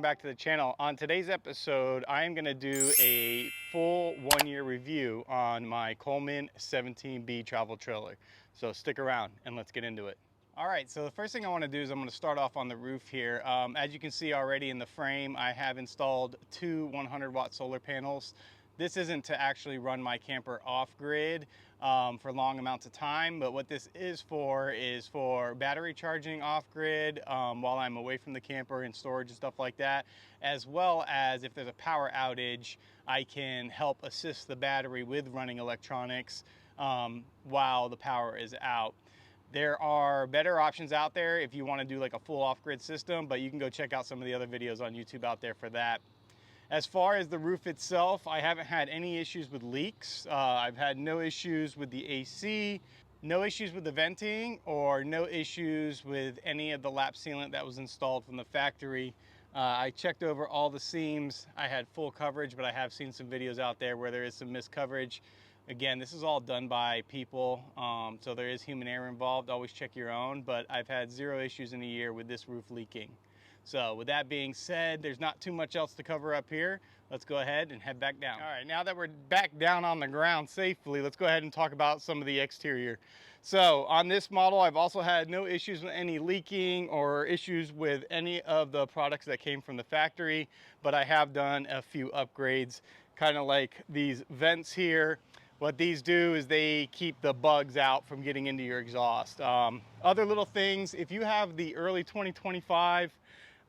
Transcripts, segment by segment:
back to the channel. On today's episode, I am going to do a full 1-year review on my Coleman 17B travel trailer. So stick around and let's get into it. All right, so the first thing I want to do is I'm going to start off on the roof here. As you can see already in the frame, I have installed 2 100-watt solar panels. This isn't to actually run my camper off-grid for long amounts of time, but what this is for battery charging off-grid while I'm away from the camper and storage and stuff like that, as well as if there's a power outage, I can help assist the battery with running electronics while the power is out. There are better options out there if you want to do like a full off-grid system, but you can go check out some of the other videos on YouTube out there for that. As far as the roof itself, I haven't had any issues with leaks. I've had no issues with the AC, no issues with the venting, or no issues with any of the lap sealant that was installed from the factory. I checked over all the seams. I had full coverage, but I have seen some videos out there where there is some missed coverage. Again, this is all done by people, so there is human error involved. Always check your own, but I've had 0 issues in a year with this roof leaking. So with that being said, there's not too much else to cover up here. Let's go ahead and head back down. All right, now that we're back down on the ground safely, let's go ahead and talk about some of the exterior. So on this model, I've also had no issues with any leaking or issues with any of the products that came from the factory, but I have done a few upgrades, kind of like these vents here. What these do is they keep the bugs out from getting into your exhaust. Other little things, if you have the early 2025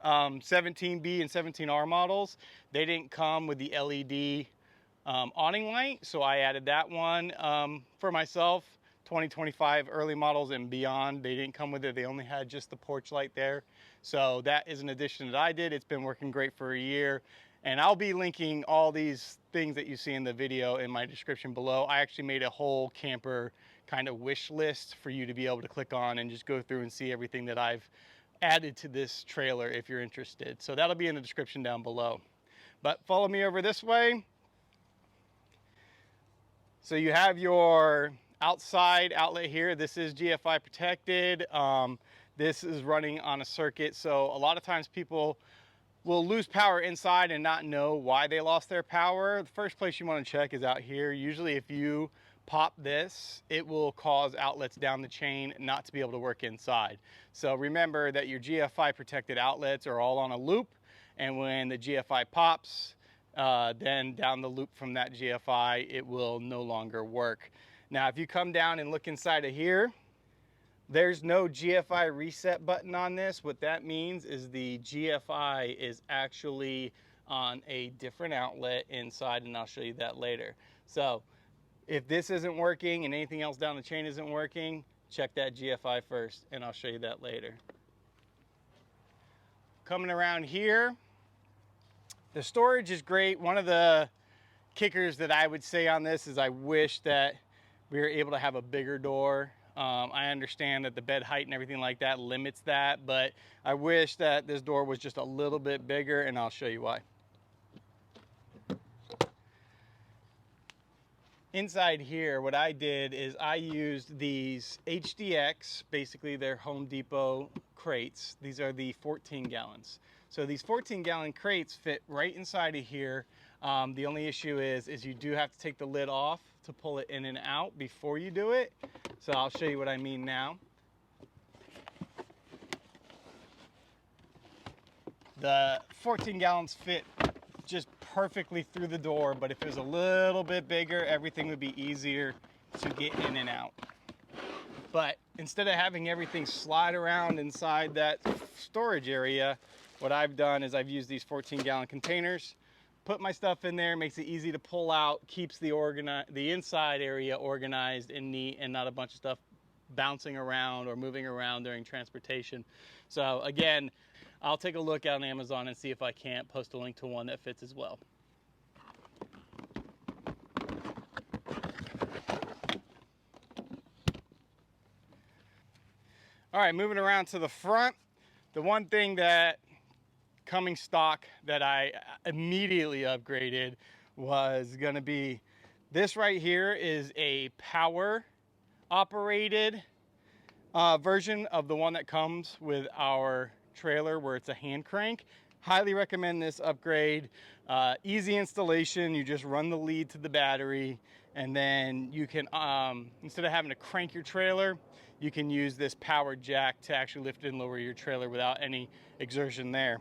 17B and 17R models, they didn't come with the LED awning light, so I added that one for myself. 2025 early models and beyond, they didn't come with it. They only had just the porch light there. So that is an addition that I did. It's been working great for a year. And I'll be linking all these things that you see in the video in my description below. I actually made a whole camper kind of wish list for you to be able to click on and just go through and see everything that I've added to this trailer if you're interested. So that'll be in the description down below. But follow me over this way. So you have your outside outlet here. This is GFI protected. This is running on a circuit. So a lot of times people will lose power inside and not know why they lost their power. The first place you want to check is out here. Usually if you pop this, it will cause outlets down the chain not to be able to work inside. So remember that your GFI protected outlets are all on a loop, and when the GFI pops, then down the loop from that GFI, it will no longer work. Now, if you come down and look inside of here, there's no GFI reset button on this. What that means is the GFI is actually on a different outlet inside, and I'll show you that later. So if this isn't working and anything else down the chain isn't working, check that GFI first, and I'll show you that later. Coming around here, the storage is great. One of the kickers that I would say on this is I wish that we were able to have a bigger door. I understand that the bed height and everything like that limits that, but I wish that this door was just a little bit bigger, and I'll show you why. Inside here, what I did is I used these HDX, basically they're Home Depot crates. These are the 14 gallons. So these 14-gallon crates fit right inside of here. The only issue is you do have to take the lid off to pull it in and out before you do it. So I'll show you what I mean now. The 14 gallons fit just perfectly through the door, but if it was a little bit bigger, everything would be easier to get in and out. But instead of having everything slide around inside that storage area, what I've done is I've used these 14-gallon containers, put my stuff in there, makes it easy to pull out, keeps the inside area organized and neat, and not a bunch of stuff bouncing around or moving around during transportation. So again, I'll take a look on Amazon and see if I can't post a link to one that fits as well. All right, moving around to the front, the one thing that coming stock that I immediately upgraded was going to be this right here. Is a power operated version of the one that comes with our trailer, where it's a hand crank. Highly recommend this upgrade. Easy installation. You just run the lead to the battery, and then you can, instead of having to crank your trailer, you can use this power jack to actually lift and lower your trailer without any exertion there.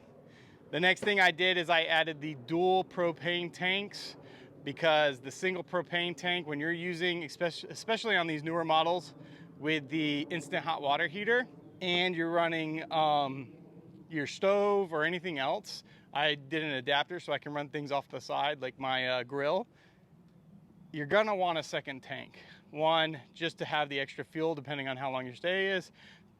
The next thing I did is I added the dual propane tanks, because the single propane tank, when you're using, especially on these newer models with the instant hot water heater, and you're running your stove or anything else, I did an adapter so I can run things off the side like my grill. You're gonna want a second tank. One, just to have the extra fuel depending on how long your stay is.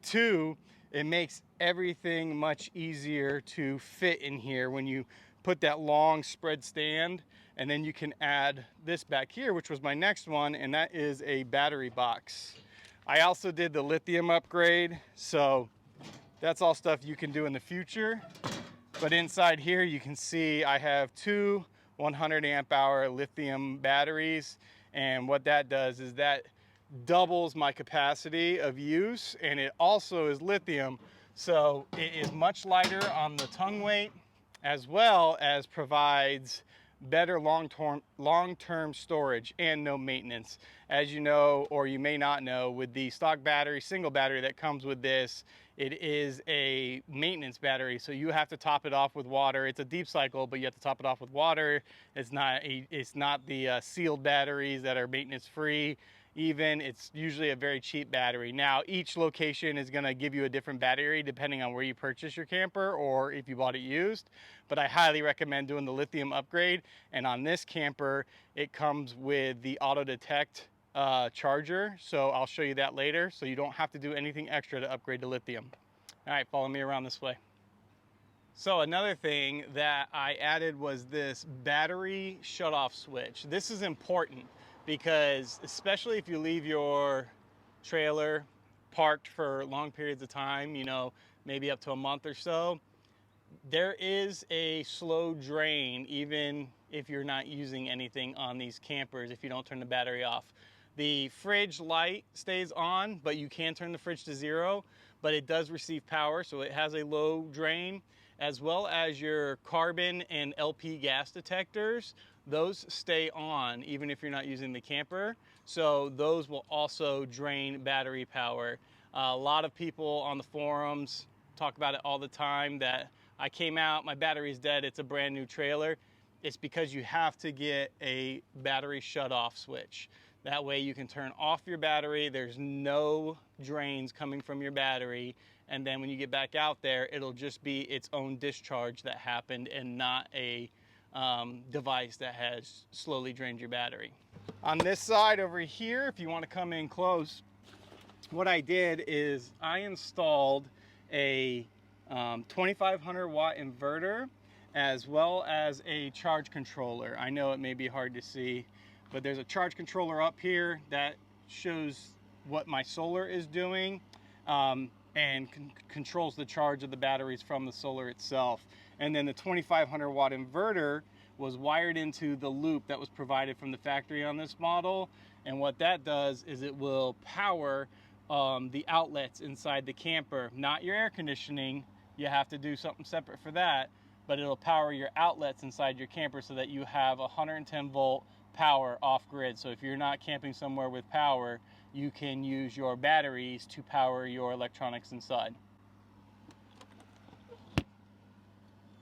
Two, it makes everything much easier to fit in here when you put that long spread stand, and then you can add this back here, which was my next one, and that is a battery box. I also did the lithium upgrade, so that's all stuff you can do in the future. But inside here you can see I have two 100 amp hour lithium batteries, and what that does is that doubles my capacity of use, and it also is lithium, so it is much lighter on the tongue weight, as well as provides better long-term storage and no maintenance. As you know, or you may not know, with the stock battery, single battery that comes with this, it is a maintenance battery, so you have to top it off with water. It's a deep cycle, but you have to top it off with water. It's not the sealed batteries that are maintenance free. Even, it's usually a very cheap battery. Now, each location is gonna give you a different battery depending on where you purchase your camper or if you bought it used, but I highly recommend doing the lithium upgrade. And on this camper, it comes with the auto detect charger, so I'll show you that later, so you don't have to do anything extra to upgrade to lithium. All right, follow me around this way. So another thing that I added was this battery shutoff switch. This is important because, especially if you leave your trailer parked for long periods of time, you know, maybe up to a month or so, there is a slow drain even if you're not using anything on these campers if you don't turn the battery off. The fridge light stays on, but you can turn the fridge to 0, but it does receive power, so it has a low drain, as well as your carbon and LP gas detectors. Those stay on even if you're not using the camper, so those will also drain battery power. A lot of people on the forums talk about it all the time, that I came out, my battery's dead, it's a brand new trailer. It's because you have to get a battery shut-off switch. That way you can turn off your battery, there's no drains coming from your battery, and then when you get back out there, it'll just be its own discharge that happened and not a device that has slowly drained your battery. On this side over here, if you want to come in close, what I did is I installed a 2500 watt inverter, as well as a charge controller. I know it may be hard to see, but there's a charge controller up here that shows what my solar is doing, and controls the charge of the batteries from the solar itself. And then the 2500 watt inverter was wired into the loop that was provided from the factory on this model. And what that does is it will power the outlets inside the camper, not your air conditioning. You have to do something separate for that, but it'll power your outlets inside your camper so that you have 110 volt power off grid. So if you're not camping somewhere with power, you can use your batteries to power your electronics inside.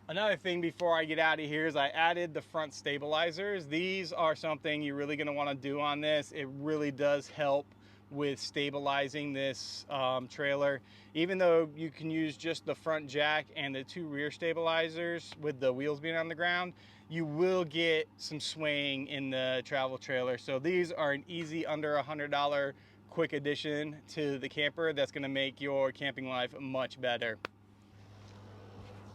Another thing before I get out of here is I added the front stabilizers. These are something you're really going to want to do on this. It really does help with stabilizing this trailer. Even though you can use just the front jack and the 2 rear stabilizers with the wheels being on the ground, you will get some swaying in the travel trailer. So these are an easy under $100 quick addition to the camper that's going to make your camping life much better.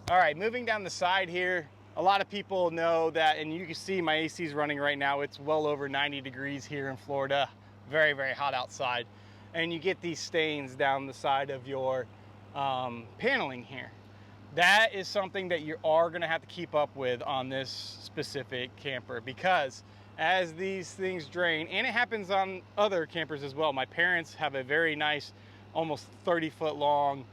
All right, moving down the side here, a lot of people know that, and you can see my AC is running right now. It's well over 90 degrees here in Florida. Very, very hot outside. And you get these stains down the side of your paneling here. That is something that you are going to have to keep up with on this specific camper, because as these things drain, and it happens on other campers as well. My parents have a very nice, almost 30-foot long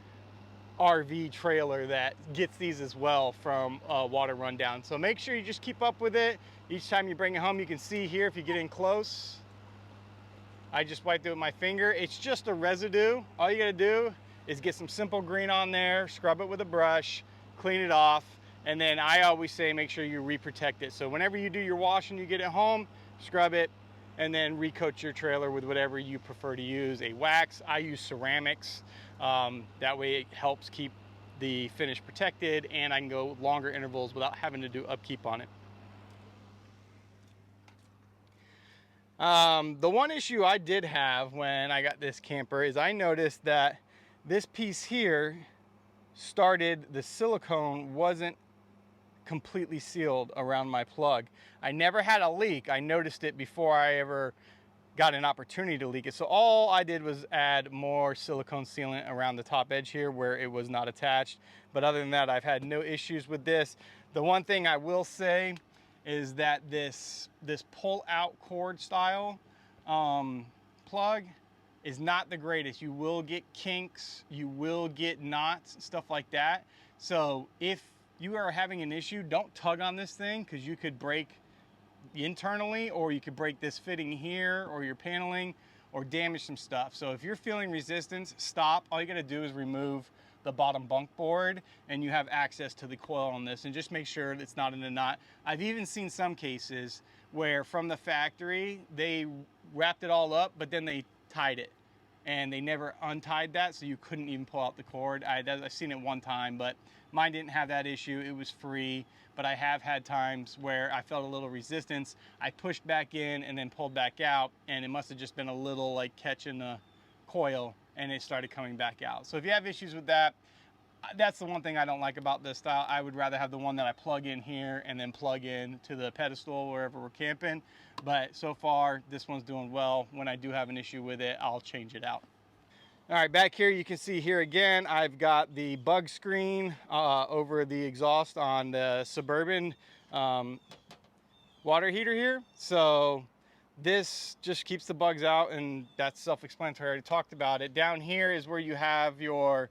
RV trailer that gets these as well from water rundown. So make sure you just keep up with it. Each time you bring it home, you can see here if you get in close, I just wiped it with my finger. It's just a residue. All you gotta do is get some simple green on there, scrub it with a brush, clean it off, and then I always say make sure you re-protect it. So whenever you do your wash and you get it home, scrub it, and then recoat your trailer with whatever you prefer to use. A wax, I use ceramics. That way it helps keep the finish protected, and I can go longer intervals without having to do upkeep on it. The one issue I did have when I got this camper is I noticed that this piece here started, the silicone wasn't completely sealed around my plug. I never had a leak. I noticed it before I ever got an opportunity to leak it. So all I did was add more silicone sealant around the top edge here where it was not attached. But other than that, I've had no issues with this. The one thing I will say is that this pull out cord style plug is not the greatest. You will get kinks, you will get knots, stuff like that. So if you are having an issue, don't tug on this thing, because you could break internally, or you could break this fitting here or your paneling, or damage some stuff. So if you're feeling resistance, stop. All you gotta do is remove the bottom bunk board and you have access to the coil on this, and just make sure it's not in a knot. I've even seen some cases where from the factory they wrapped it all up, but then they tied it and they never untied that, so you couldn't even pull out the cord. I've seen it one time, but mine didn't have that issue. It was free, but I have had times where I felt a little resistance. I pushed back in and then pulled back out, and it must have just been a little like catching the coil, and it started coming back out. So if you have issues with that, that's the one thing I don't like about this style. I would rather have the one that I plug in here and then plug in to the pedestal wherever we're camping. But so far, this one's doing well. When I do have an issue with it, I'll change it out. All right, back here you can see here again, I've got the bug screen over the exhaust on the Suburban water heater here. So this just keeps the bugs out, and that's self-explanatory. I already talked about it. Down here is where you have your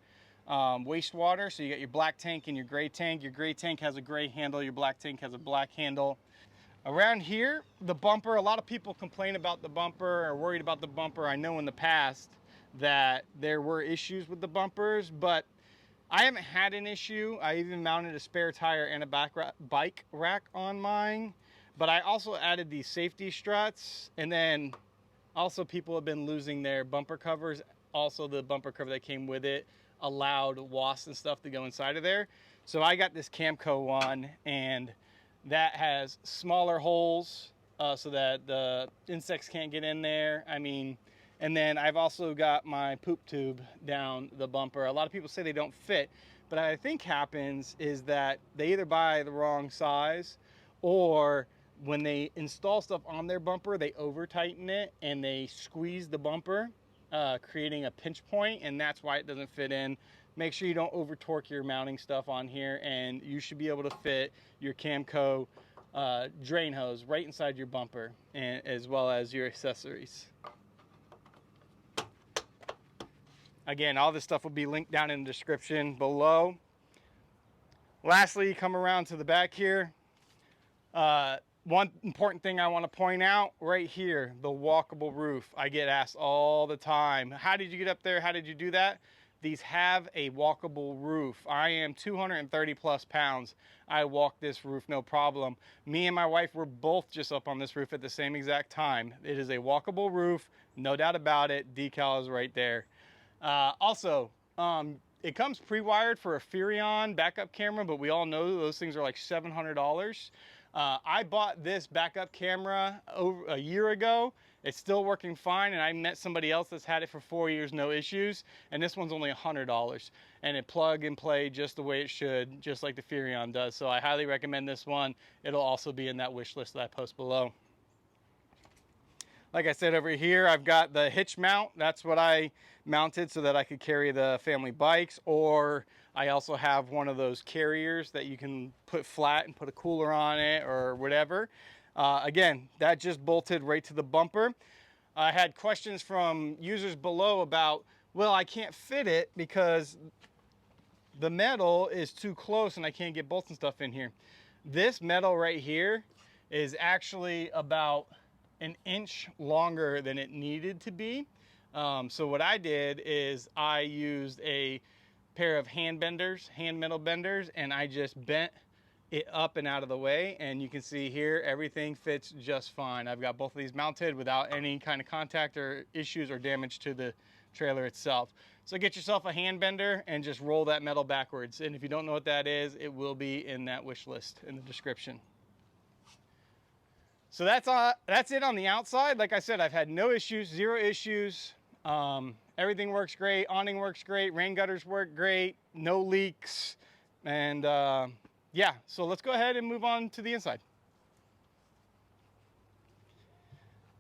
wastewater. So you got your black tank and your gray tank. Your gray tank has a gray handle, your black tank has a black handle. Around here, the bumper, a lot of people complain about the bumper or worried about the bumper. I know in the past that there were issues with the bumpers, but I haven't had an issue. I even mounted a spare tire and a bike rack on mine, but I also added these safety struts, and then also people have been losing their bumper covers. Also the bumper cover that came with it allowed wasps and stuff to go inside of there. So I got this Camco one, and that has smaller holes so that the insects can't get in there. I mean, and then I've also got my poop tube down the bumper. A lot of people say they don't fit, but I think happens is that they either buy the wrong size, or when they install stuff on their bumper, they over tighten it and they squeeze the bumper, creating a pinch point, and that's why it doesn't fit in. Make sure you don't over torque your mounting stuff on here, and you should be able to fit your Camco drain hose right inside your bumper, and as well as your accessories. Again, all this stuff will be linked down in the description below. Lastly, you come around to the back here. One important thing I want to point out right here, the walkable roof. I get asked all the time, how did you get up there? How did you do that? These have a walkable roof. I am 230 plus pounds. I walk this roof no problem. Me and my wife were both just up on this roof at the same exact time. It is a walkable roof, no doubt about it. Decal is right there. Also, it comes pre-wired for a Furrion backup camera, but we all know those things are like $700. I bought this backup camera over a year ago. It's still working fine, and I met somebody else that's had it for 4 years, no issues, and this one's only $100, and it plug and play just the way it should, just like the Furrion does. So I highly recommend this one. It'll also be in that wish list that I post below. Like I said, over here I've got the hitch mount. That's what I mounted so that I could carry the family bikes, or I also have one of those carriers that you can put flat and put a cooler on it or whatever. Again, that just bolted right to the bumper. I had questions from users below about, well, I can't fit it because the metal is too close and I can't get bolts and stuff in here. This metal right here is actually about an inch longer than it needed to be. So what I did is I used a pair of hand metal benders, and I just bent it up and out of the way, and you can see here everything fits just fine. I've got both of these mounted without any kind of contact or issues or damage to the trailer itself. So get yourself a hand bender and just roll that metal backwards, and if you don't know what that is, it will be in that wish list in the description. So that's it on the outside. Like I said, I've had no issues, zero issues. Everything works great, awning works great, rain gutters work great, no leaks, and yeah, so let's go ahead and move on to the inside.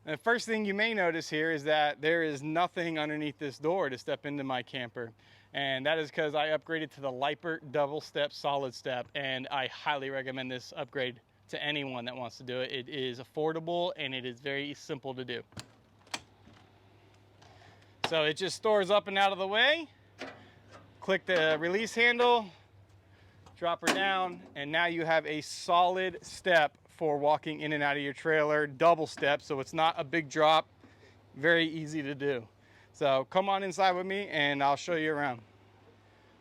And the first thing you may notice here is that there is nothing underneath this door to step into my camper. And that is because I upgraded to the Lippert double step solid step, and I highly recommend this upgrade to anyone that wants to do it. It is affordable and it is very simple to do. So it just stores up and out of the way. Click the release handle, drop her down, and now you have a solid step for walking in and out of your trailer, double step, so it's not a big drop, very easy to do. So come on inside with me and I'll show you around.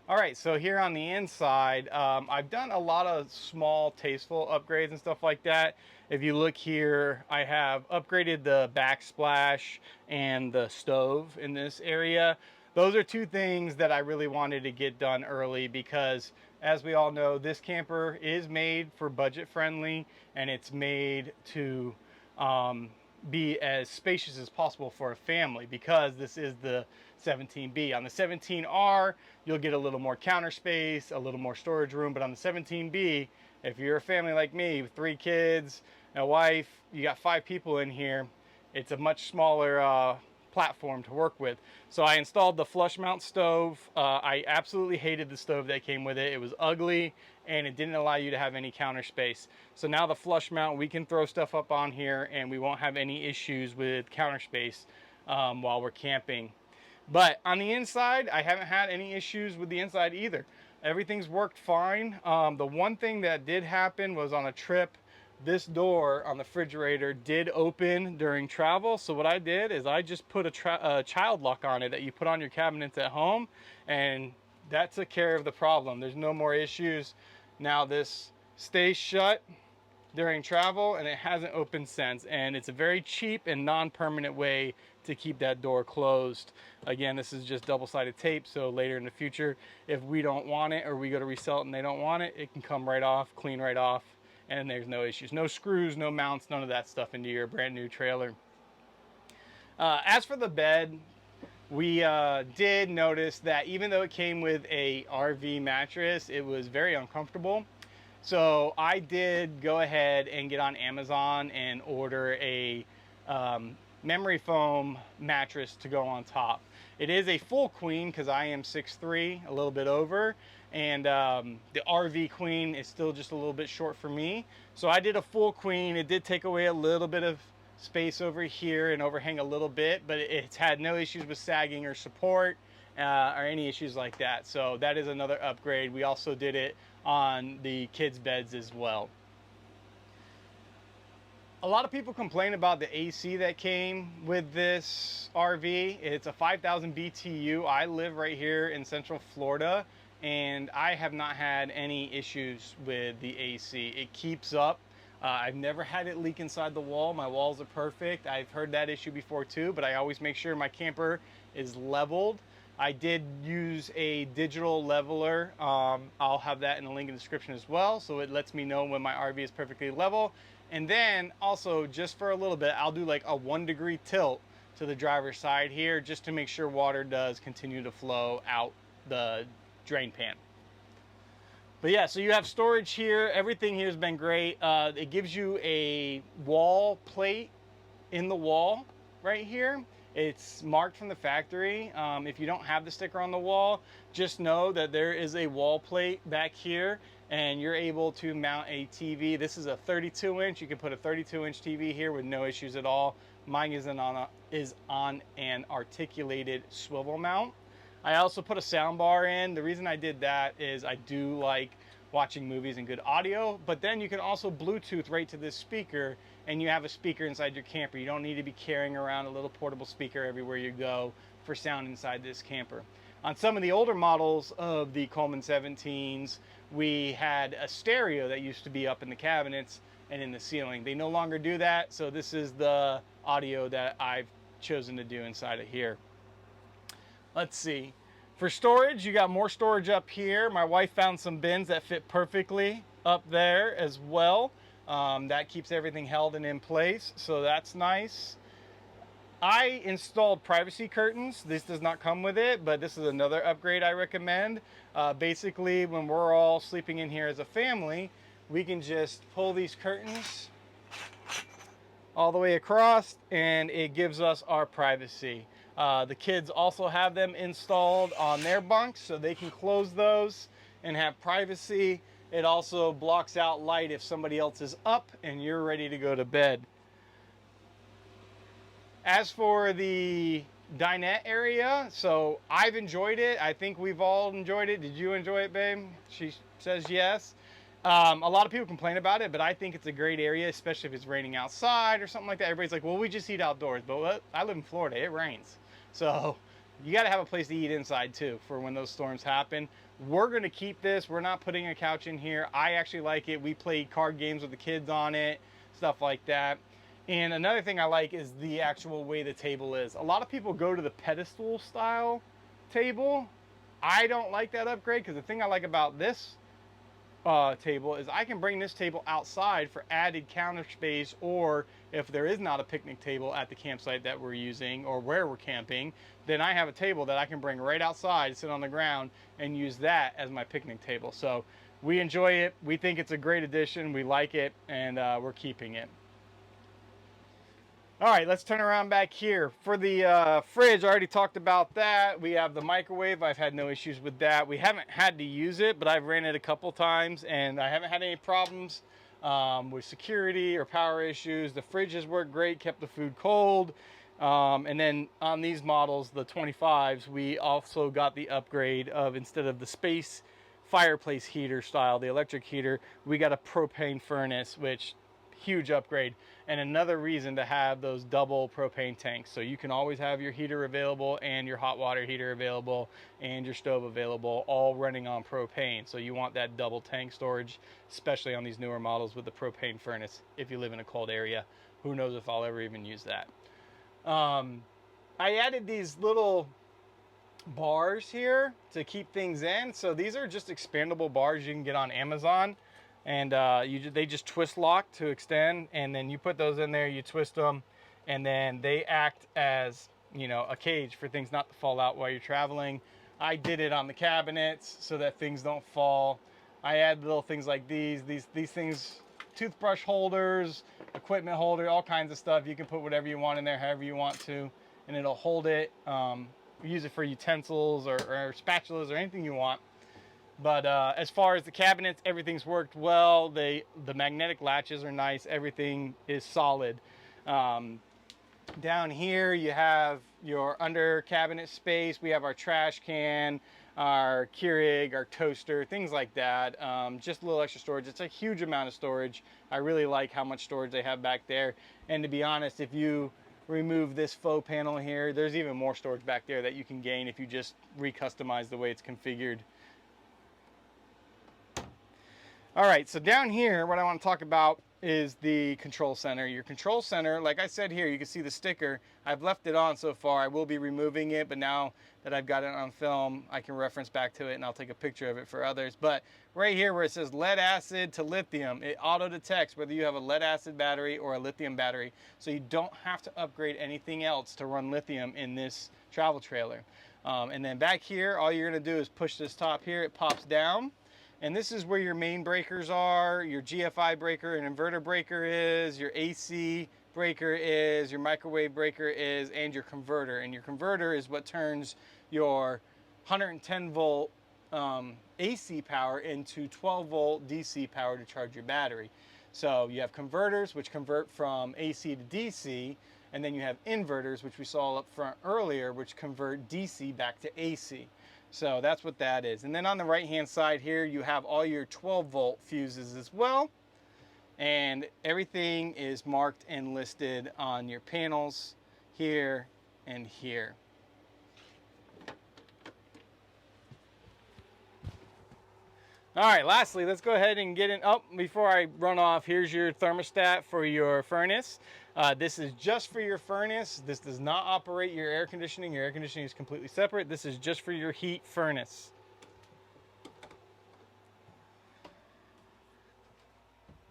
All right, so here on the inside, I've done a lot of small, tasteful upgrades and stuff like that. If you look here, I have upgraded the backsplash and the stove in this area. Those are two things that I really wanted to get done early because, as we all know, this camper is made for budget friendly, and it's made to be as spacious as possible for a family, because this is the 17B. On the 17R, you'll get a little more counter space, a little more storage room, but on the 17B, if you're a family like me with 3 kids, a wife, you got 5 people in here, it's a much smaller platform to work with. So I installed the flush mount stove. I absolutely hated the stove that came with it. It was ugly and it didn't allow you to have any counter space. So now the flush mount, we can throw stuff up on here and we won't have any issues with counter space while we're camping. But on the inside, I haven't had any issues with the inside either. Everything's worked fine. The one thing that did happen was on a trip, this door on the refrigerator did open during travel. So what I did is I just put a child lock on it that you put on your cabinets at home, and that took care of the problem. There's no more issues. Now this stays shut during travel and it hasn't opened since, and it's a very cheap and non-permanent way to keep that door closed. Again, this is just double-sided tape, so later in the future, if we don't want it or we go to resell it and they don't want it, it can come right off, clean right off, and there's no issues. No screws, no mounts, none of that stuff into your brand new trailer. As for the bed, we did notice that even though it came with a RV mattress, it was very uncomfortable. So I did go ahead and get on Amazon and order a memory foam mattress to go on top. It is a full queen because I am 6'3", a little bit over, and the RV queen is still just a little bit short for me. So I did a full queen. It did take away a little bit of space over here and overhang a little bit, but it's had no issues with sagging or support or any issues like that. So that is another upgrade. We also did it on the kids' beds as well. A lot of people complain about the AC that came with this RV. It's a 5,000 BTU. I live right here in Central Florida, and I have not had any issues with the AC. It keeps up. I've never had it leak inside the wall. My walls are perfect. I've heard that issue before too, but I always make sure my camper is leveled. I did use a digital leveler. I'll have that in the link in the description as well, so it lets me know when my RV is perfectly level. And then also, just for a little bit, I'll do like a 1 degree tilt to the driver's side here just to make sure water does continue to flow out the drain pan. But yeah, so you have storage here. Everything here has been great. It gives you a wall plate in the wall right here. It's marked from the factory. If you don't have the sticker on the wall, just know that there is a wall plate back here and you're able to mount a TV. This is a 32-inch. You can put a 32-inch TV here with no issues at all. Mine is on an articulated swivel mount. I also put a sound bar in. The reason I did that is I do like watching movies and good audio, but then you can also Bluetooth right to this speaker, and you have a speaker inside your camper. You don't need to be carrying around a little portable speaker everywhere you go for sound inside this camper. On some of the older models of the Coleman 17s, we had a stereo that used to be up in the cabinets and in the ceiling. They no longer do that, so this is the audio that I've chosen to do inside of here. Let's see. For storage, you got more storage up here. My wife found some bins that fit perfectly up there as well. That keeps everything held and in place, so that's nice. I installed privacy curtains. This does not come with it, but this is another upgrade I recommend. Basically, when we're all sleeping in here as a family, we can just pull these curtains all the way across, and it gives us our privacy. The kids also have them installed on their bunks, so they can close those and have privacy. It also blocks out light if somebody else is up and you're ready to go to bed. As for the dinette area, so I've enjoyed it. I think we've all enjoyed it. Did you enjoy it, babe? She says yes. A lot of people complain about it, but I think it's a great area, especially if it's raining outside or something like that. Everybody's like, well, we just eat outdoors. But I live in Florida. It rains. So you got to have a place to eat inside, too, for when those storms happen. We're going to keep this. We're not putting a couch in here. I actually like it. We play card games with the kids on it, stuff like that. And another thing I like is the actual way the table is. A lot of people go to the pedestal style table. I don't like that upgrade, because the thing I like about this table is I can bring this table outside for added counter space, or if there is not a picnic table at the campsite that we're using or where we're camping, then I have a table that I can bring right outside, sit on the ground, and use that as my picnic table. So we enjoy it. We think it's a great addition. We like it, and we're keeping it. All right, let's turn around back here. For the fridge, I already talked about that. We have the microwave. I've had no issues with that. We haven't had to use it, but I've ran it a couple times, and I haven't had any problems with security or power issues. The fridge has worked great, kept the food cold. And then on these models, the 25s, we also got the upgrade of, instead of the space fireplace heater style, the electric heater, we got a propane furnace, which huge upgrade, and another reason to have those double propane tanks, so you can always have your heater available and your hot water heater available and your stove available, all running on propane. So you want that double tank storage, especially on these newer models with the propane furnace. If you live in a cold area, who knows if I'll ever even use that. I added these little bars here to keep things in. So these are just expandable bars you can get on Amazon. And they just twist lock to extend, and then you put those in there, you twist them, and then they act as, you know, a cage for things not to fall out while you're traveling. I did it on the cabinets so that things don't fall. I add little things like these things, toothbrush holders, equipment holder, all kinds of stuff. You can put whatever you want in there, however you want to, and it'll hold it. Use it for utensils or spatulas or anything you want. But as far as the cabinets, everything's worked well. The magnetic latches are nice. Everything is solid. Down here you have your under cabinet space. We have our trash can, our Keurig, our toaster, things like that. Just a little extra storage. It's a huge amount of storage. I really like how much storage they have back there. And to be honest, if you remove this faux panel here, there's even more storage back there that you can gain if you just recustomize the way it's configured. All right, so down here, what I want to talk about is the control center. Your control center, like I said here, you can see the sticker. I've left it on so far. I will be removing it, but now that I've got it on film, I can reference back to it, and I'll take a picture of it for others. But right here where it says lead acid to lithium, it auto detects whether you have a lead acid battery or a lithium battery. So you don't have to upgrade anything else to run lithium in this travel trailer. And then back here, all you're gonna do is push this top here, it pops down. And this is where your main breakers are, your GFI breaker and inverter breaker is, your AC breaker is, your microwave breaker is, and your converter. And your converter is what turns your 110 volt AC power into 12 volt DC power to charge your battery. So you have converters which convert from AC to DC, And then you have inverters, which we saw up front earlier, which convert DC back to AC. So that's what that is. And then on the right hand side here, you have all your 12-volt fuses as well. And everything is marked and listed on your panels here and here. All right, lastly, let's go ahead and get in. Oh, before I run off, here's your thermostat for your furnace. This is just for your furnace. This does not operate your air conditioning. Your air conditioning is completely separate. This is just for your heat furnace.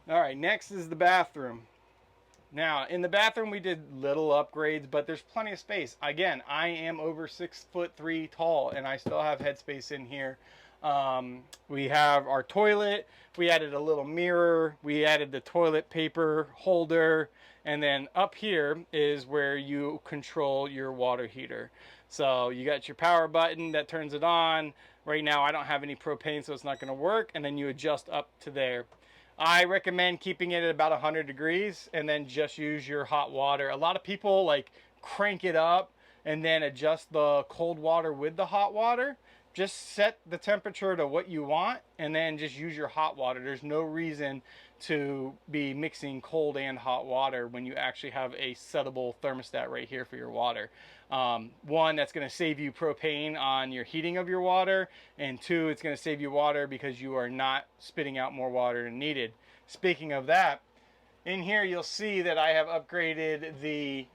All right, next is the bathroom. Now, in the bathroom, we did little upgrades, but there's plenty of space. Again, I am over 6'3" tall, and I still have headspace in here. We have our toilet. We added a little mirror. We added the toilet paper holder. And then up here is where you control your water heater. So you got your power button that turns it on. Right now, I don't have any propane, so it's not going to work. And then you adjust up to there. I recommend keeping it at about 100 degrees and then just use your hot water. A lot of people like crank it up and then adjust the cold water with the hot water. Just set the temperature to what you want and then just use your hot water. There's no reason to be mixing cold and hot water when you actually have a settable thermostat right here for your water. One, that's going to save you propane on your heating of your water, and two, it's going to save you water because you are not spitting out more water than needed. Speaking of that, in here you'll see that I have upgraded the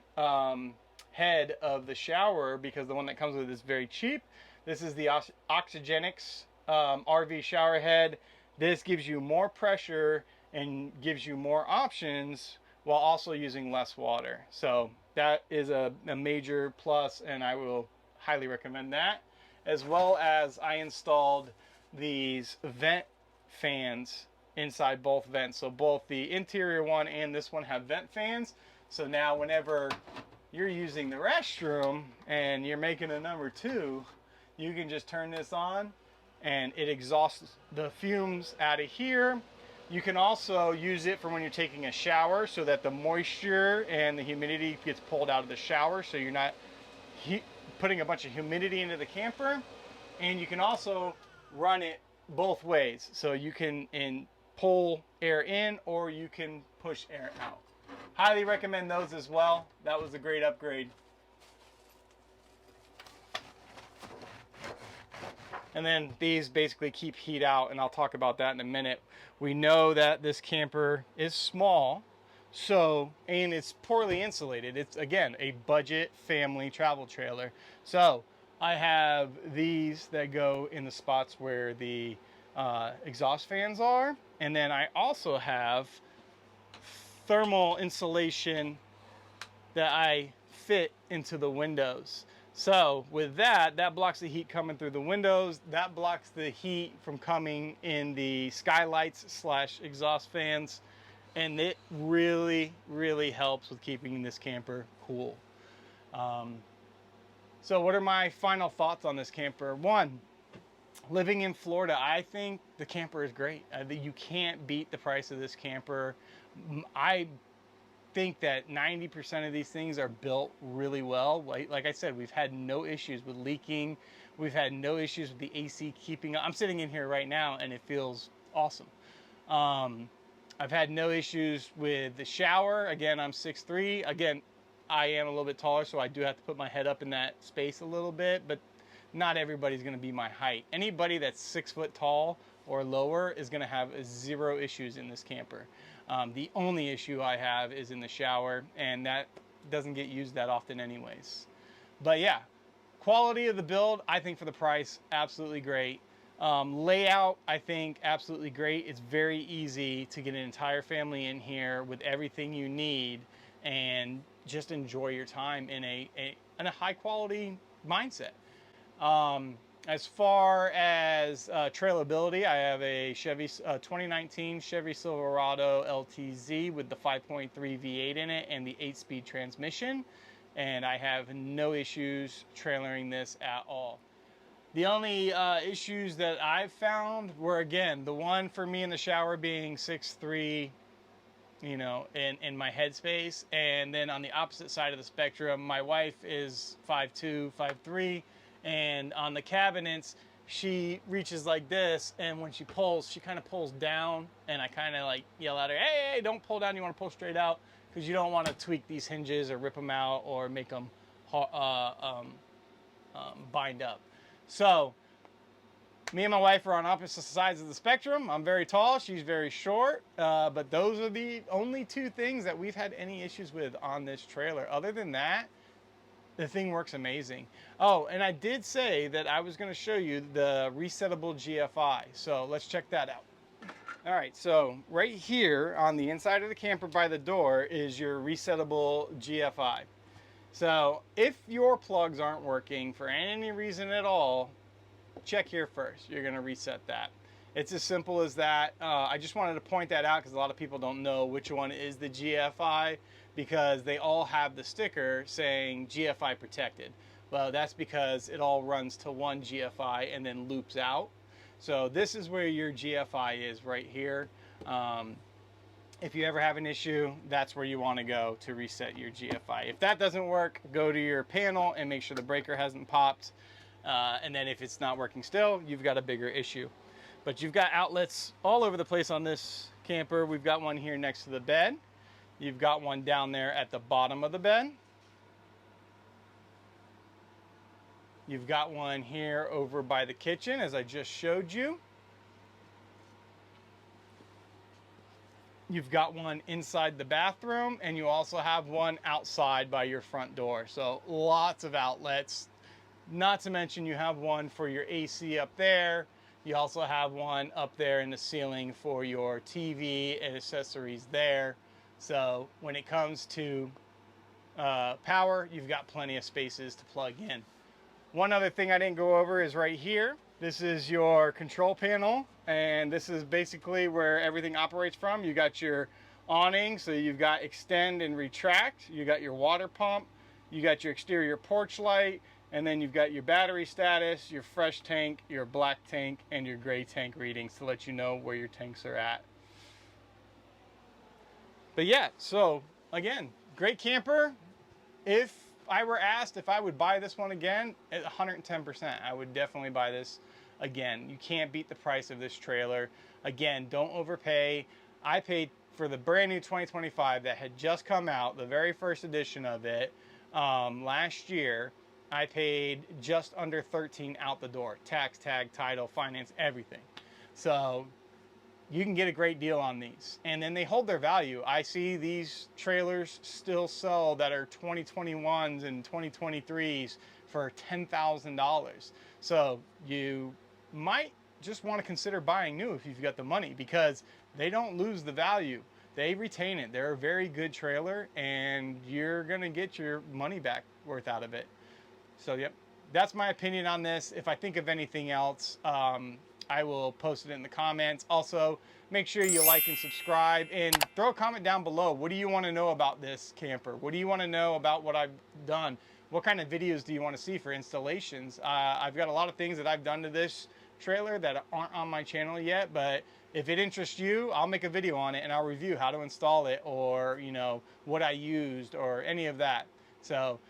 head of the shower because the one that comes with it is very cheap. This is the Oxygenics RV shower head. This gives you more pressure and gives you more options while also using less water. So that is a major plus, and I will highly recommend that. As well as I installed these vent fans inside both vents. So both the interior one and this one have vent fans. So now whenever you're using the restroom and you're making a number 2, you can just turn this on and it exhausts the fumes out of here. You can also use it for when you're taking a shower so that the moisture and the humidity gets pulled out of the shower, so you're not putting a bunch of humidity into the camper. And you can also run it both ways. So you can pull air in or you can push air out. Highly recommend those as well. That was a great upgrade. And then these basically keep heat out, and I'll talk about that in a minute. We know that this camper is small, and it's poorly insulated. It's, again, a budget family travel trailer. So I have these that go in the spots where the exhaust fans are. And then I also have thermal insulation that I fit into the windows. So with that blocks the heat coming through the windows. That blocks the heat from coming in the skylights / exhaust fans. And it really, really helps with keeping this camper cool. So what are my final thoughts on this camper? One, living in Florida, I think the camper is great. You can't beat the price of this camper. I think that 90% of these things are built really well. Like I said, we've had no issues with leaking. We've had no issues with the AC keeping up. I'm sitting in here right now and it feels awesome. I've had no issues with the shower. Again, I'm 6'3". Again, I am a little bit taller, so I do have to put my head up in that space a little bit, but not everybody's gonna be my height. Anybody that's 6 foot tall or lower is gonna have 0 issues in this camper. The only issue I have is in the shower, and that doesn't get used that often anyways. But yeah, quality of the build, I think for the price, absolutely great. Layout, I think absolutely great. It's very easy to get an entire family in here with everything you need and just enjoy your time in a high quality mindset. As far as trailability, I have a 2019 Chevy Silverado LTZ with the 5.3 V8 in it and the 8-speed transmission, and I have no issues trailering this at all. The only issues that I've found were, again, the one for me in the shower being 6'3", you know, in my headspace. And then on the opposite side of the spectrum, my wife is 5'2", 5'3", and on the cabinets, she reaches like this, and when she pulls, she kind of pulls down, and I kind of like yell at her, hey, don't pull down, you want to pull straight out, because you don't want to tweak these hinges or rip them out or make them bind up. So me and my wife are on opposite sides of the spectrum. I'm very tall, she's very short, but those are the only two things that we've had any issues with on this trailer. Other than that, the thing works amazing. Oh, and I did say that I was going to show you the resettable GFI, so let's check that out. All right, so right here on the inside of the camper by the door is your resettable GFI. So if your plugs aren't working for any reason at all, check here first. You're going to reset that. It's as simple as that. I just wanted to point that out because a lot of people don't know which one is the GFI, because they all have the sticker saying GFI protected. Well, that's because it all runs to one GFI and then loops out. So this is where your GFI is, right here. If you ever have an issue, that's where you want to go to reset your GFI. If that doesn't work, go to your panel and make sure the breaker hasn't popped. And then if it's not working still, you've got a bigger issue. But you've got outlets all over the place on this camper. We've got one here next to the bed. You've got one down there at the bottom of the bed. You've got one here over by the kitchen, as I just showed you. You've got one inside the bathroom, and you also have one outside by your front door. So lots of outlets. Not to mention you have one for your AC up there. You also have one up there in the ceiling for your TV and accessories there. So when it comes to power, you've got plenty of spaces to plug in. One other thing I didn't go over is right here. This is your control panel, and this is basically where everything operates from. You got your awning, so you've got extend and retract. You got your water pump. You got your exterior porch light. And then you've got your battery status, your fresh tank, your black tank, and your gray tank readings to let you know where your tanks are at. But yeah, so again, great camper. If I were asked if I would buy this one again, at 110%, I would definitely buy this again. You can't beat the price of this trailer. Again, don't overpay. I paid for the brand new 2025 that had just come out, the very first edition of it, last year. I paid just under 13 out the door. Tax, tag, title, finance, everything. So you can get a great deal on these. And then they hold their value. I see these trailers still sell that are 2021s and 2023s for $10,000. So you might just want to consider buying new if you've got the money, because they don't lose the value. They retain it. They're a very good trailer, and you're going to get your money back worth out of it. So yep, that's my opinion on this. If I think of anything else, I will post it in the comments. Also, make sure you like and subscribe, and throw a comment down below. What do you want to know about this camper? What do you want to know about what I've done? What kind of videos do you want to see for installations? I've got a lot of things that I've done to this trailer that aren't on my channel yet, but if it interests you, I'll make a video on it and I'll review how to install it, or you know, what I used, or any of that. So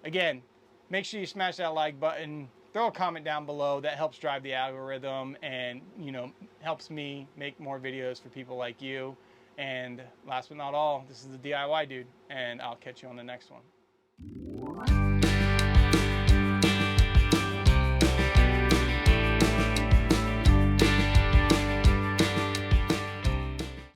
again, make sure you smash that like button, throw a comment down below. That helps drive the algorithm, and you know, helps me make more videos for people like you. And last but not all, this is the DIY dude, and I'll catch you on the next one.